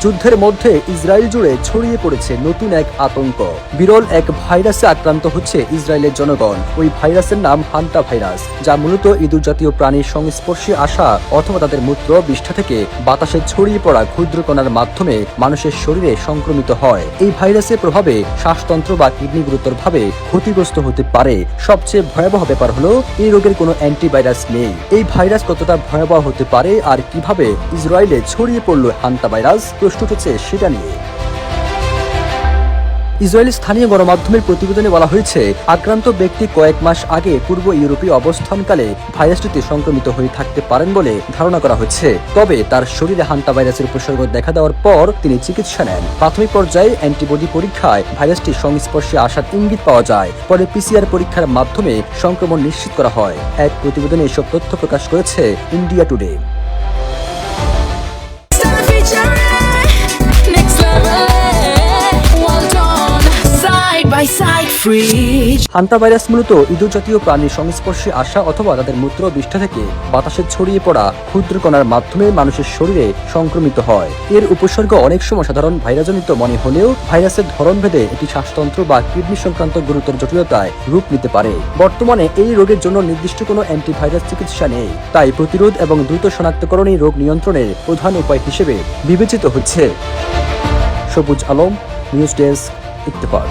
যুদ্ধের মধ্যে ইসরায়েল জুড়ে ছড়িয়ে পড়েছে নতুন এক আতঙ্ক। বিরল এক ভাইরাসে আক্রান্ত হচ্ছে ইসরায়েলের জনগণ। ওই ভাইরাসের নাম হান্তা ভাইরাস, যা মূলত ইঁদুর জাতীয় প্রাণীর সংস্পর্শে আসা অথবা তাদের মূত্র বিষ্ঠা থেকে বাতাসে ছড়িয়ে পড়া ক্ষুদ্র কণার মাধ্যমে মানুষের শরীরে সংক্রমিত হয়। এই ভাইরাসের প্রভাবে শ্বাসতন্ত্র বা কিডনি গুরুতরভাবে ক্ষতিগ্রস্ত হতে পারে। সবচেয়ে ভয়াবহ ব্যাপার হলো এই রোগের কোনো অ্যান্টিভাইরাস নেই। এই ভাইরাস কতটা ভয়াবহ হতে পারে আর কিভাবে ইসরায়েলে ছড়িয়ে পড়ল হান্তা ভাইরাস, প্রশ্ন উঠেছে সেটা নিয়ে। ইসরায়েলি স্থানীয় গণমাধ্যমের প্রতিবেদনে বলা হয়েছে, আক্রান্ত ব্যক্তি কয়েক মাস আগে পূর্ব ইউরোপীয় অবস্থানকালে ভাইরাসটিতে সংক্রমিত হয়ে থাকতে পারেন বলে ধারণা করা হচ্ছে। তবে তার শরীরে হান্তা ভাইরাসের উপসর্গ দেখা দেওয়ার পর তিনি চিকিৎসা নেন। প্রাথমিক পর্যায়ে অ্যান্টিবডি পরীক্ষায় ভাইরাসটির সংস্পর্শে আসার ইঙ্গিত পাওয়া যায়। পরে পিসিআর পরীক্ষার মাধ্যমে সংক্রমণ নিশ্চিত করা হয়। এক প্রতিবেদনে এসব তথ্য প্রকাশ করেছে ইন্ডিয়া টুডে। হান্তা ভাইরাস মূলত ইঁদুর জাতীয় প্রাণীর সংস্পর্শে আসা অথবা তাদের মূত্র বিষ্ঠা থেকে বাতাসে ছড়িয়ে পড়া ক্ষুদ্র কণার মাধ্যমে মানুষের শরীরে সংক্রমিত হয়। এর উপসর্গ অনেক সময় সাধারণ ভাইরাসজনিত মনে হলেও ভাইরাসের ধরন ভেদে এটি শ্বাসতন্ত্র বা কিডনি সংক্রান্ত গুরুতর জটিলতায় রূপ নিতে পারে। বর্তমানে এই রোগের জন্য নির্দিষ্ট কোনো অ্যান্টিভাইরাস চিকিৎসা নেই, তাই প্রতিরোধ এবং দ্রুত শনাক্তকরণই রোগ নিয়ন্ত্রণের প্রধান উপায় হিসেবে বিবেচিত হচ্ছে। সবুজ আলম, নিউজ ডেস্ক, ইত্তেফাক।